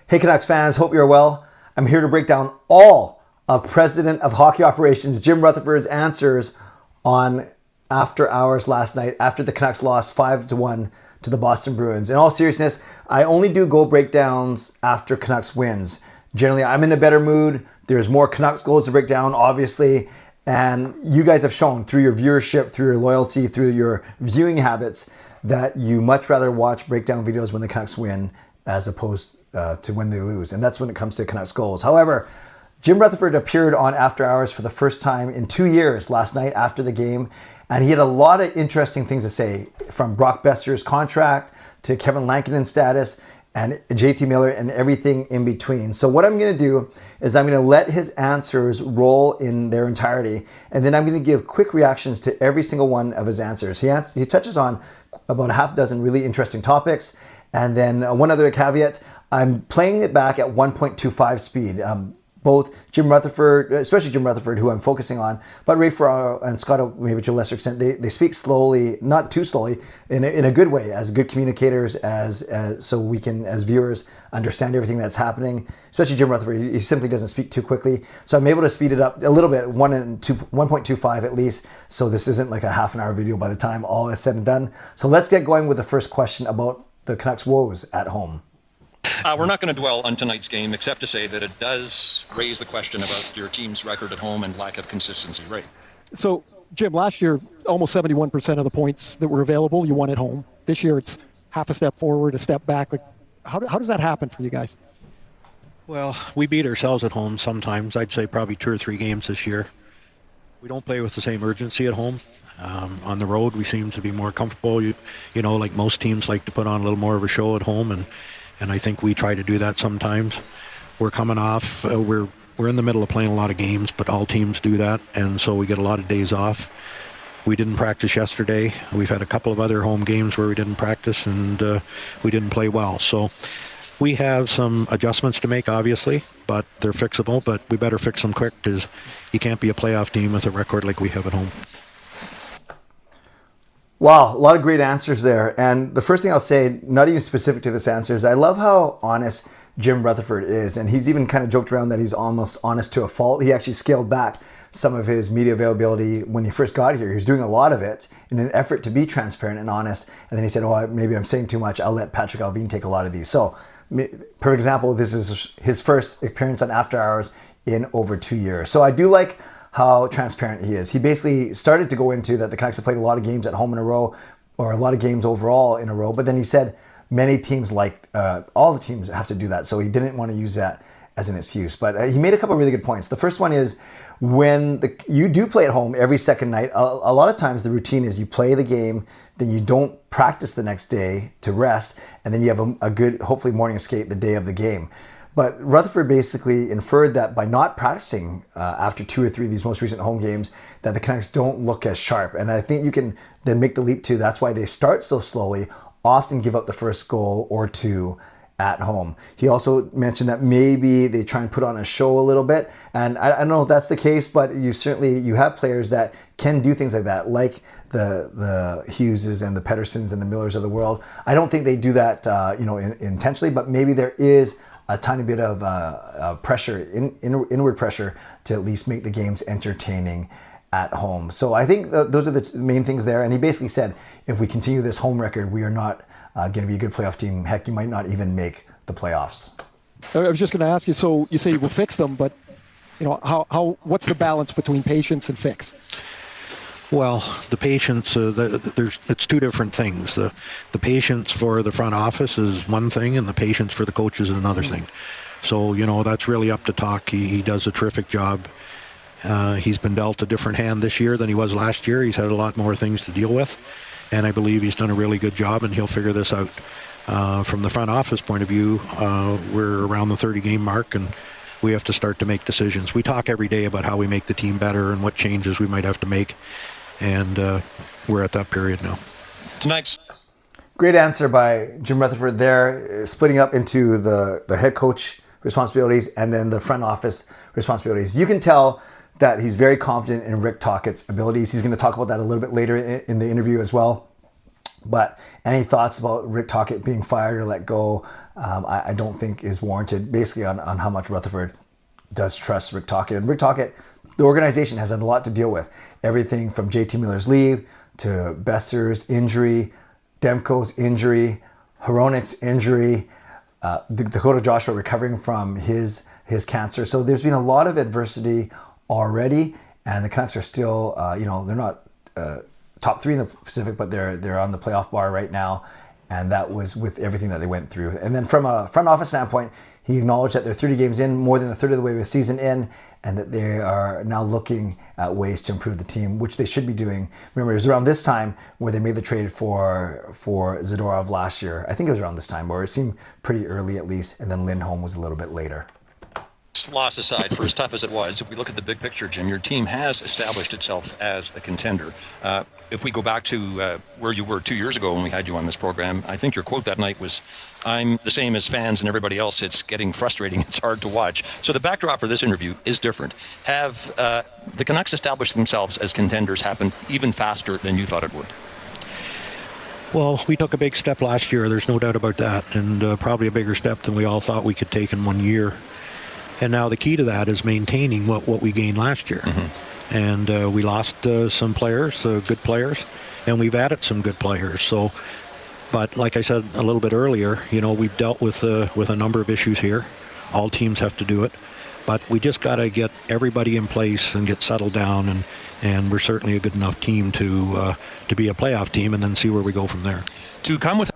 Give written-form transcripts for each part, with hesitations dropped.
Hey Canucks fans, hope you're well. I'm here to break down all of President of Hockey Operations Jim Rutherford's answers on after hours last night after the Canucks lost 5-1 to the Boston Bruins. In all seriousness, I only do goal breakdowns after Canucks wins. Generally, I'm in a better mood. There's more Canucks goals to break down, obviously. And you guys have shown through your viewership, through your loyalty, through your viewing habits that you much rather watch breakdown videos when the Canucks win as opposed to when they lose. And that's when it comes to Canucks goals. However, Jim Rutherford appeared on After Hours for the first time in 2 years last night after the game. And he had a lot of interesting things to say, from Brock Boeser's contract to Kevin Lankinen's status and JT Miller and everything in between. So what I'm going to do is I'm going to let his answers roll in their entirety. And then I'm going to give quick reactions to every single one of his answers. He touches on about a half dozen really interesting topics. And then one other caveat, I'm playing it back at 1.25 speed. Both Jim Rutherford, especially Jim Rutherford, who I'm focusing on, but Ray Ferraro and Scott, maybe to a lesser extent, they speak slowly, not too slowly, in a good way, as good communicators, as so we can, as viewers, understand everything that's happening. Especially Jim Rutherford, he simply doesn't speak too quickly. So I'm able to speed it up a little bit, 1.25 at least, so this isn't like a half an hour video by the time all is said and done. So let's get going with the first question about the Canucks woes at home. We're not going to dwell on tonight's game, except to say that it does raise the question about your team's record at home and lack of consistency, right? So, Jim, last year, almost 71% of the points that were available, you won at home. This year, it's half a step forward, a step back. Like, how does that happen for you guys? Well, we beat ourselves at home sometimes. I'd say probably 2 or 3 games this year. We don't play with the same urgency at home. On the road, we seem to be more comfortable. You know, like most teams like to put on a little more of a show at home, and I think we try to do that sometimes. We're coming off, we're in the middle of playing a lot of games, but all teams do that, and so we get a lot of days off. We didn't practice yesterday. We've had a couple of other home games where we didn't practice, and we didn't play well. So we have some adjustments to make, obviously, but they're fixable, but we better fix them quick because you can't be a playoff team with a record like we have at home. Wow, a lot of great answers there. And the first thing I'll say, not even specific to this answer, is I love how honest Jim Rutherford is. And he's even kind of joked around that he's almost honest to a fault. He actually scaled back some of his media availability when he first got here. He was doing a lot of it in an effort to be transparent and honest. And then he said, oh, maybe I'm saying too much. I'll let Patrick Alvin take a lot of these. So, for example, this is his first appearance on After Hours in over 2 years. So I do like how transparent he is. He basically started to go into that the Canucks have played a lot of games at home in a row, or a lot of games overall in a row, but then he said many teams, like all the teams, have to do that, so he didn't want to use that as an excuse. But he made a couple of really good points. The first one is, when you do play at home every second night, a lot of times the routine is you play the game, then you don't practice the next day to rest, and then you have a good, hopefully, morning skate the day of the game. But Rutherford basically inferred that by not practicing after 2 or 3 of these most recent home games, that the Canucks don't look as sharp. And I think you can then make the leap to that's why they start so slowly, often give up the first goal or 2 at home. He also mentioned that maybe they try and put on a show a little bit. And I don't know if that's the case, but you have players that can do things like that, like the Hugheses and the Petterssons and the Millers of the world. I don't think they do that intentionally, but maybe there is a tiny bit of pressure, inward pressure, to at least make the games entertaining at home. So I think those are the main things there. And he basically said, if we continue this home record, we are not going to be a good playoff team. Heck, you might not even make the playoffs. I was just going to ask you, so you say you will fix them, but what's the balance between patience and fix? Well, the patience, it's 2 different things. The patience for the front office is one thing, and the patience for the coaches is another thing. So, that's really up to Tocchet. He does a terrific job. He's been dealt a different hand this year than he was last year. He's had a lot more things to deal with, and I believe he's done a really good job, and he'll figure this out. From the front office point of view, we're around the 30-game mark, and we have to start to make decisions. We talk every day about how we make the team better and what changes we might have to make. And we're at that period now. Tonight's great answer by Jim Rutherford there, splitting up into the head coach responsibilities and then the front office responsibilities. You can tell that he's very confident in Rick Tocchet's abilities. He's going to talk about that a little bit later in the interview as well. But any thoughts about Rick Tocchet being fired or let go? I don't think is warranted, basically on how much Rutherford does trust Rick Tocchet. And Rick Tocchet, the organization has had a lot to deal with. Everything from JT Miller's leave to Boeser's injury, Demko's injury, Hronek's injury, Dakota Joshua recovering from his cancer. So there's been a lot of adversity already, and the Canucks are still, they're not top 3 in the Pacific, but they're on the playoff bar right now, and that was with everything that they went through. And then from a front office standpoint, he acknowledged that they're 30 games in, more than a third of the way of the season in, and that they are now looking at ways to improve the team, which they should be doing. Remember, it was around this time where they made the trade for Zadorov last year. I think it was around this time, or it seemed pretty early at least, and then Lindholm was a little bit later. Loss aside, for as tough as it was, if we look at the big picture, Jim, your team has established itself as a contender. If we go back to where you were 2 years ago when we had you on this program, I think your quote that night was, "I'm the same as fans and everybody else. It's getting frustrating. It's hard to watch." So the backdrop for this interview is different. Have the Canucks established themselves as contenders happened even faster than you thought it would? Well, we took a big step last year. There's no doubt about that, and probably a bigger step than we all thought we could take in 1 year. And now the key to that is maintaining what we gained last year. And we lost some players, good players, and we've added some good players. So, but like I said a little bit earlier, we've dealt with a number of issues here. All teams have to do it, but we just got to get everybody in place and get settled down, and we're certainly a good enough team to be a playoff team, and then see where we go from there. To come with.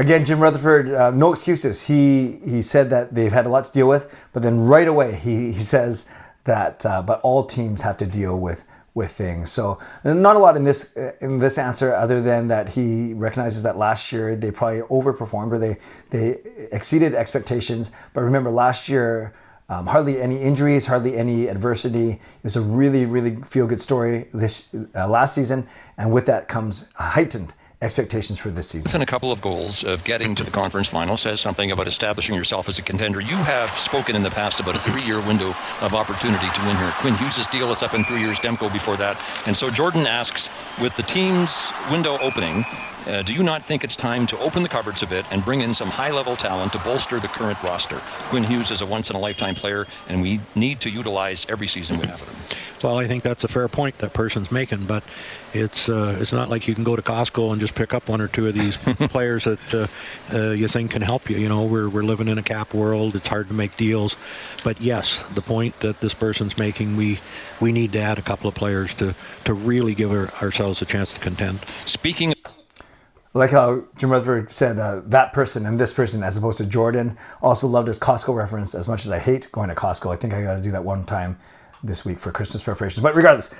Again, Jim Rutherford, no excuses. He said that they've had a lot to deal with, but then right away he says that but all teams have to deal with things. So not a lot in this answer, other than that he recognizes that last year they probably overperformed, or they exceeded expectations. But remember, last year hardly any injuries, hardly any adversity. It was a really, really feel-good story this last season, and with that comes heightened expectations for this season. Within a couple of goals of getting to the conference final says something about establishing yourself as a contender. You have spoken in the past about a 3-year window of opportunity to win here. Quinn Hughes' deal is up in 3 years, Demko before that. And so Jordan asks, with the team's window opening, do you not think it's time to open the cupboards a bit and bring in some high-level talent to bolster the current roster? Quinn Hughes is a once-in-a-lifetime player, and we need to utilize every season we have of him. Well, I think that's a fair point that person's making, but it's not like you can go to Costco and just pick up one or two of these players that you think can help you. We're living in a cap world. It's hard to make deals. But yes, the point that this person's making, we need to add a couple of players to really give ourselves a chance to contend. Speaking of... I like how Jim Rutherford said that person and this person as opposed to Jordan. Also loved his Costco reference. As much as I hate going to Costco, I think I got to do that one time this week for Christmas preparations. But regardless,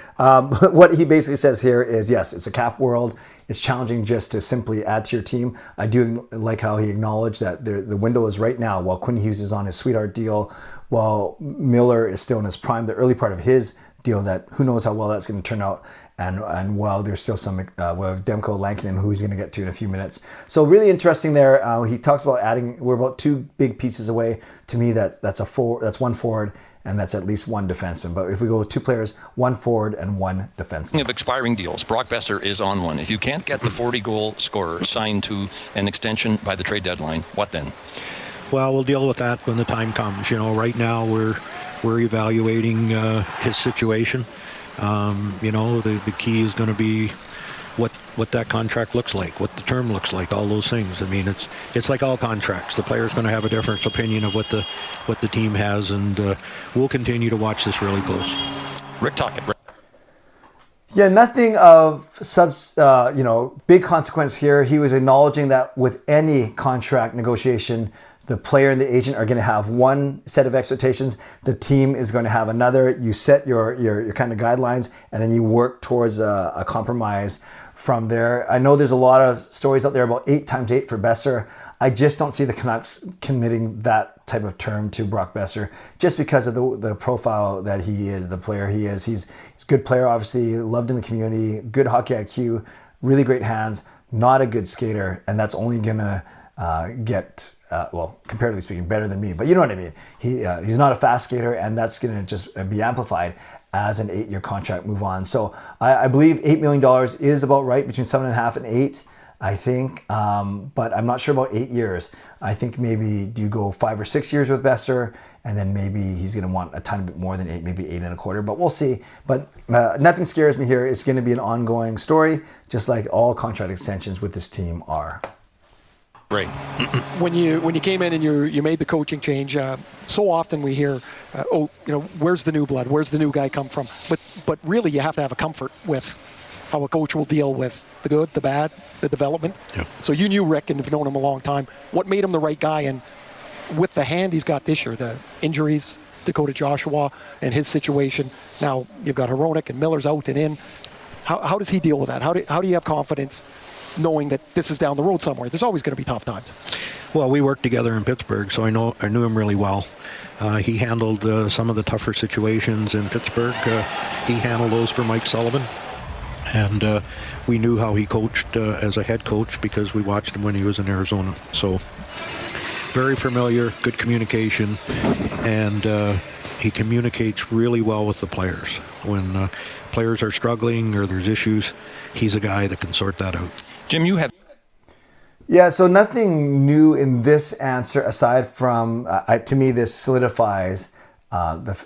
what he basically says here is, yes, it's a cap world. It's challenging just to simply add to your team. I do like how he acknowledged that the window is right now, while Quinn Hughes is on his sweetheart deal, while Miller is still in his prime, the early part of his deal, that who knows how well that's going to turn out. And while there's still some with Demko Lankinen, who he's going to get to in a few minutes. So really interesting there. He talks about adding, we're about 2 big pieces away. To me, that's one forward, and that's at least 1 defenseman. But if we go with 2 players, 1 forward and 1 defenseman. Speaking of expiring deals, Brock Boeser is on one. If you can't get the 40-goal scorer signed to an extension by the trade deadline, what then? Well, we'll deal with that when the time comes. Right now we're evaluating his situation. The key is going to be what that contract looks like, what the term looks like, all those things. I mean, it's like all contracts. The player's going to have a different opinion of what the team has, and we'll continue to watch this really close. Rick Tocchet. Yeah, nothing of big consequence here. He was acknowledging that with any contract negotiation, the player and the agent are going to have one set of expectations. The team is going to have another. You set your kind of guidelines, and then you work towards a compromise from there. I know there's a lot of stories out there about 8 times 8 for Boeser. I just don't see the Canucks committing that type of term to Brock Boeser, just because of the profile that he is, the player he is. He's a good player, obviously, loved in the community, good hockey IQ, really great hands, not a good skater, and that's only going to get... comparatively speaking, better than me. But you know what I mean. He's not a fast skater, and that's going to just be amplified as an 8-year contract move on. So I believe $8 million is about right, between 7.5 and 8, I think. But I'm not sure about 8 years. I think maybe do you go 5 or 6 years with Boeser, and then maybe he's going to want a tiny bit more than 8, maybe 8.25. But we'll see. But nothing scares me here. It's going to be an ongoing story, just like all contract extensions with this team are. Great. When you came in and you made the coaching change, so often we hear, where's the new blood? Where's the new guy come from? But really, you have to have a comfort with how a coach will deal with the good, the bad, the development. Yep. So you knew Rick and have known him a long time. What made him the right guy? And with the hand he's got this year, the injuries, Dakota Joshua and his situation, now you've got Hronek and Miller's out and in. How does he deal with that? How do you have confidence knowing that this is down the road somewhere? There's always going to be tough times. Well, we worked together in Pittsburgh, so I knew him really well. He handled some of the tougher situations in Pittsburgh. He handled those for Mike Sullivan. And we knew how he coached as a head coach because we watched him when he was in Arizona. So very familiar, good communication, and he communicates really well with the players. When players are struggling or there's issues, he's a guy that can sort that out. Jim, you have... Yeah, so nothing new in this answer aside from, to me, this solidifies,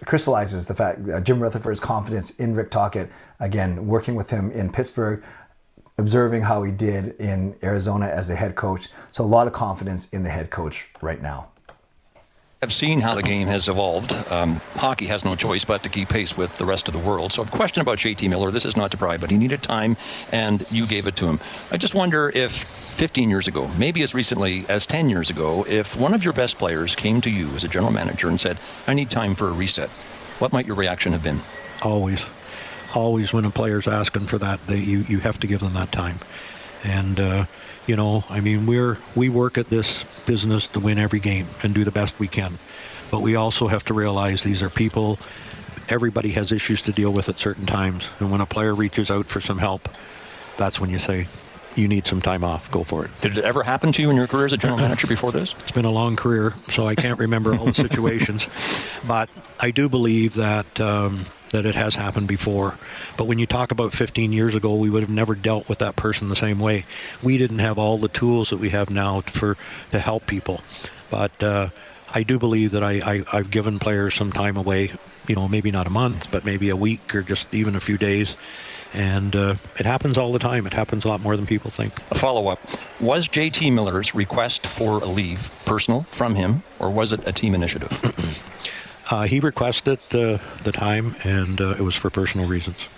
crystallizes the fact that Jim Rutherford's confidence in Rick Tocchet, again, working with him in Pittsburgh, observing how he did in Arizona as the head coach. So a lot of confidence in the head coach right now. Have seen how the game has evolved. Hockey has no choice but to keep pace with the rest of the world. So a question about JT Miller. This is not to pry, but he needed time, and you gave it to him. I just wonder if 15 years ago, maybe as recently as 10 years ago, if one of your best players came to you as a general manager and said, I need time for a reset, what might your reaction have been? Always when a player's asking for that, you have to give them that time. And we work at this business to win every game and do the best we can. But we also have to realize these are people. Everybody has issues to deal with at certain times. And when a player reaches out for some help, that's when you say, you need some time off, go for it. Did it ever happen to you in your career as a general manager before this? It's been a long career, so I can't remember all the situations. But I do believe that it has happened before. But when you talk about 15 years ago, we would have never dealt with that person the same way. We didn't have all the tools that we have now to help people. But I do believe that I've given players some time away, maybe not a month, but maybe a week or just even a few days. And it happens all the time. It happens a lot more than people think. A follow-up. Was JT Miller's request for a leave personal from him, or was it a team initiative? He requested the time, and it was for personal reasons.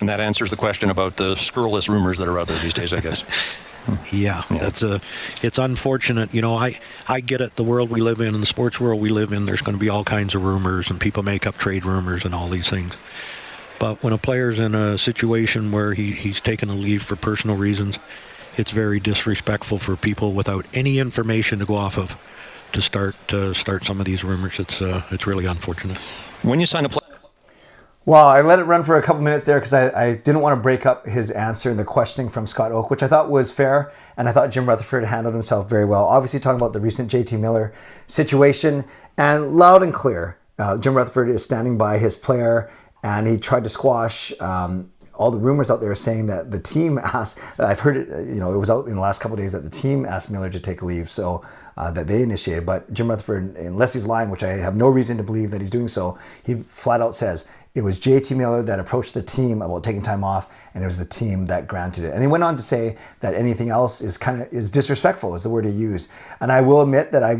And that answers the question about the scurrilous rumors that are out there these days, I guess. Yeah. It's unfortunate. I get it. The world we live in the sports world we live in, there's going to be all kinds of rumors, and people make up trade rumors and all these things. But when a player's in a situation where he's taken a leave for personal reasons, it's very disrespectful for people without any information to go off of to start some of these rumors. It's really unfortunate. When you sign a player... Well, I let it run for a couple minutes there because I didn't want to break up his answer and the questioning from Scott Oak, which I thought was fair, and I thought Jim Rutherford handled himself very well. Obviously talking about the recent JT Miller situation, and loud and clear, Jim Rutherford is standing by his player, and he tried to squash all the rumors out there saying that the team asked, I've heard it, it was out in the last couple of days that the team asked Miller to take leave, so that they initiated. But Jim Rutherford, unless he's lying, which I have no reason to believe that he's doing so, he flat out says it was JT Miller that approached the team about taking time off, and it was the team that granted it. And he went on to say that anything else is disrespectful, is the word he used. And I will admit that I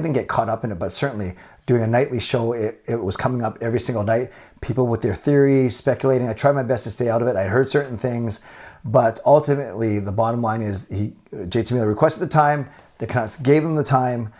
didn't get caught up in it, but certainly doing a nightly show, it was coming up every single night. People with their theories, speculating. I tried my best to stay out of it. I heard certain things, but ultimately the bottom line is JT Miller requested the time. The Canucks gave him the time.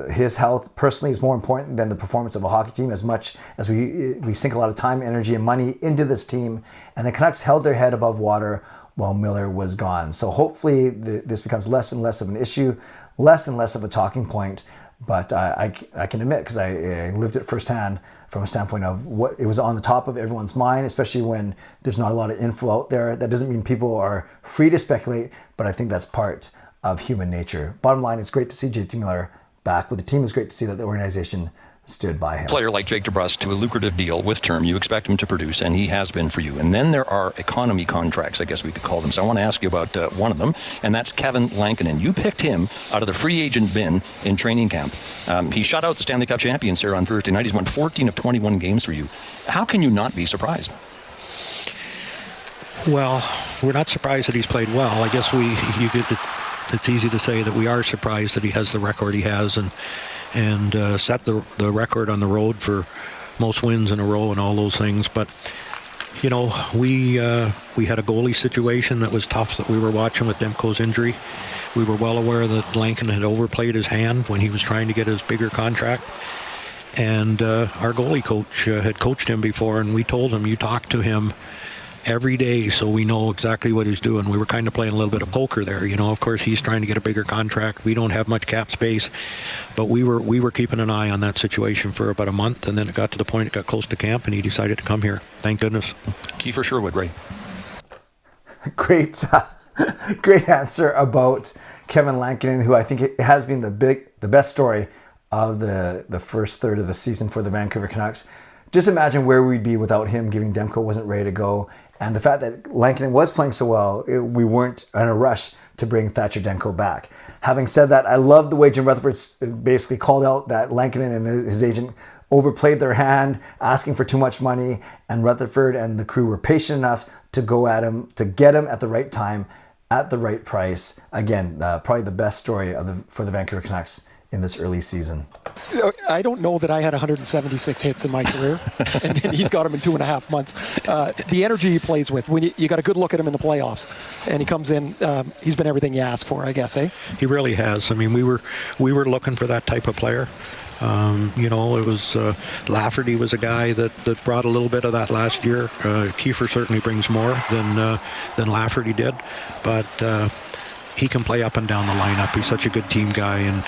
His health personally is more important than the performance of a hockey team, as much as we sink a lot of time, energy, and money into this team. And the Canucks held their head above water while Miller was gone. So hopefully this becomes less and less of an issue, less and less of a talking point. But I can admit, because I lived it firsthand from a standpoint of what it was on the top of everyone's mind, especially when there's not a lot of info out there. That doesn't mean people are free to speculate, but I think that's part of human nature. Bottom line, it's great to see JT Miller back with the team. It's great to see that the organization stood by him. Player like Jake DeBrusk to a lucrative deal with term, you expect him to produce, and he has been for you. And then there are economy contracts, I guess we could call them. So I want to ask you about one of them, and that's Kevin Lankinen. You picked him out of the free agent bin in training camp. He shut out the Stanley Cup champions here on Thursday night. He's won 14 of 21 games for you. How can you not be surprised? Well, we're not surprised that he's played well. I guess it's easy to say that we are surprised that he has the record he has and set the record on the road for most wins in a row and all those things. But, you know, we had a goalie situation that was tough that we were watching with Demko's injury. We were well aware that Lankinen had overplayed his hand when he was trying to get his bigger contract. And our goalie coach had coached him before, and we told him, you talk to him every day so we know exactly what he's doing. We were kind of playing a little bit of poker there. You know, of course, he's trying to get a bigger contract. We don't have much cap space, but we were keeping an eye on that situation for about a month, and then it got to the point it got close to camp, and he decided to come here. Thank goodness. Kiefer, Sherwood, Ray. Great answer about Kevin Lankinen, who I think has been the best story of the first third of the season for the Vancouver Canucks. Just imagine where we'd be without him, given Demko wasn't ready to go. And the fact that Lankinen was playing so well, we weren't in a rush to bring Thatcher Demko back. Having said that, I love the way Jim Rutherford basically called out that Lankinen and his agent overplayed their hand, asking for too much money, and Rutherford and the crew were patient enough to go at him, to get him at the right time, at the right price. Again, probably the best story for the Vancouver Canucks in this early season. I don't know that I had 176 hits in my career, and then he's got them in 2.5 months. The energy he plays with, when you got a good look at him in the playoffs, and he comes in, he's been everything you ask for, I guess, eh? He really has. I mean, we were looking for that type of player. You know, it was Lafferty was a guy that brought a little bit of that last year. Kiefer certainly brings more than Lafferty did, but he can play up and down the lineup. He's such a good team guy, and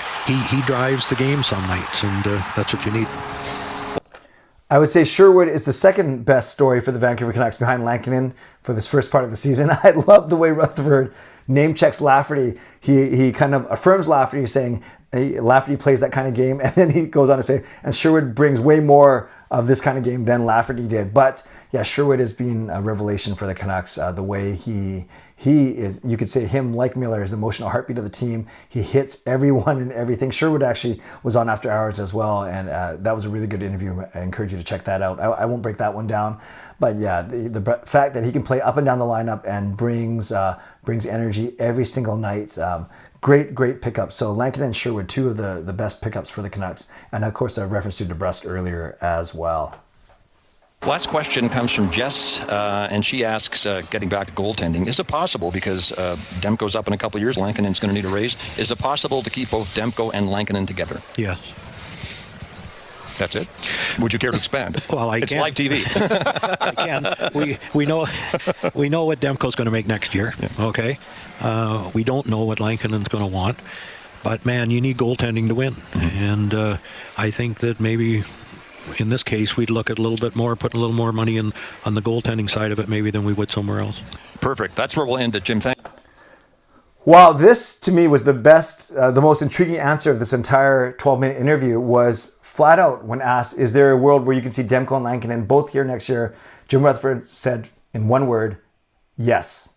he drives the game some nights, and that's what you need. I would say Sherwood is the second best story for the Vancouver Canucks behind Lankinen for this first part of the season. I love the way Rutherford name checks Lafferty. He kind of affirms Lafferty, saying Lafferty plays that kind of game, and then he goes on to say, and Sherwood brings way more of this kind of game than Lafferty did. But yeah, Sherwood has been a revelation for the Canucks. The way he is, you could say him, like Miller, is the emotional heartbeat of the team. He hits everyone and everything. Sherwood actually was on After Hours as well, and that was a really good interview. I encourage you to check that out. I won't break that one down, but yeah, the fact that he can play up and down the lineup and brings energy every single night. Great pickups. So Lankinen and Sherwood, two of the best pickups for the Canucks, and of course a reference to DeBrusk earlier as well. Last question comes from Jess, and she asks, getting back to goaltending, is it possible, because Demko's up in a couple of years, Lankinen's going to need a raise, is it possible to keep both Demko and Lankinen together? Yes. That's it? Would you care to expand? Well, it's live TV. I can. We know what Demko's going to make next year. Yeah. Okay. We don't know what Lankinen's going to want, but man, you need goaltending to win. Mm-hmm. And I think that maybe in this case we'd look at a little bit more, put a little more money in on the goaltending side of it maybe than we would somewhere else. Perfect. That's where we'll end it, Jim. Thank you. Wow, this to me was the best, the most intriguing answer of this entire 12-minute interview was flat out when asked, is there a world where you can see Demko and Lankinen both here next year? Jim Rutherford said in one word, yes.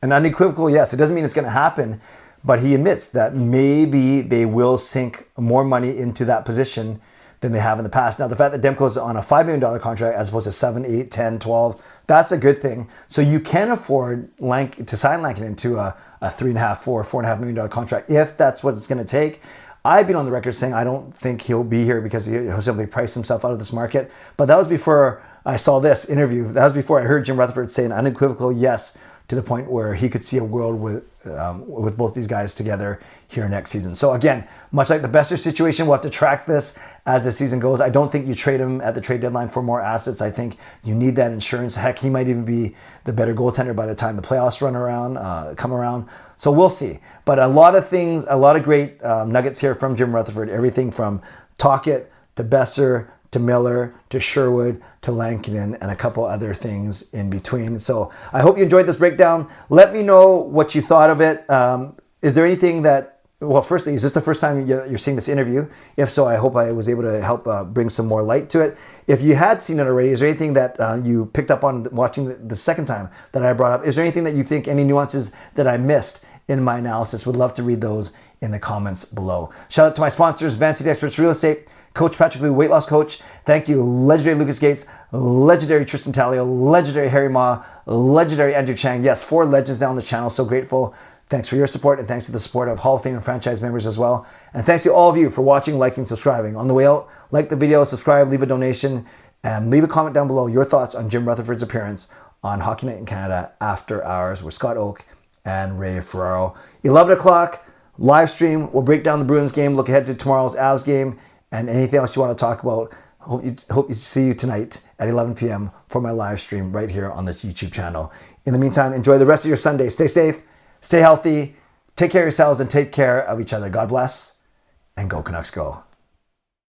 An unequivocal yes. It doesn't mean it's going to happen, but he admits that maybe they will sink more money into that position than they have in the past. Now, the fact that Demko's on a $5 million contract as opposed to 7, 8, 10, 12, that's a good thing. So you can afford to sign Lankinen to a $3.5, $4.5 million contract if that's what it's going to take. I've been on the record saying I don't think he'll be here because he'll simply price himself out of this market. But that was before I saw this interview. That was before I heard Jim Rutherford say an unequivocal yes, to the point where he could see a world with both these guys together here next season. So again, much like the Boeser situation, we'll have to track this as the season goes. I don't think you trade him at the trade deadline for more assets. I think you need that insurance. Heck, he might even be the better goaltender by the time the playoffs come around. So we'll see. But a lot of things, a lot of great nuggets here from Jim Rutherford. Everything from Tocchet to Boeser to Miller, to Sherwood, to Lankinen, and a couple other things in between. So I hope you enjoyed this breakdown. Let me know what you thought of it. Is there anything that well, firstly, is this the first time you're seeing this interview? If so, I hope I was able to help bring some more light to it. If you had seen it already, is there anything that you picked up on watching the second time that I brought up? Is there anything that you think, any nuances that I missed in my analysis? Would love to read those in the comments below. Shout out to my sponsors, Van City Experts Real Estate, Coach Patrick Lee, weight loss coach. Thank you, legendary Lucas Gates, legendary Tristan Talio, legendary Harry Ma, legendary Andrew Chang. Yes, 4 legends now on the channel. So grateful. Thanks for your support, and thanks to the support of Hall of Fame and franchise members as well. And thanks to all of you for watching, liking, subscribing. On the way out, like the video, subscribe, leave a donation, and leave a comment down below your thoughts on Jim Rutherford's appearance on Hockey Night in Canada After Hours with Scott Oak and Ray Ferraro. 11 o'clock, live stream. We'll break down the Bruins game, look ahead to tomorrow's Avs game, and anything else you want to talk about. Hope you see you tonight at 11 p.m. for my live stream right here on this YouTube channel. In the meantime, enjoy the rest of your Sunday. Stay safe, stay healthy, take care of yourselves, and take care of each other. God bless, and go Canucks go.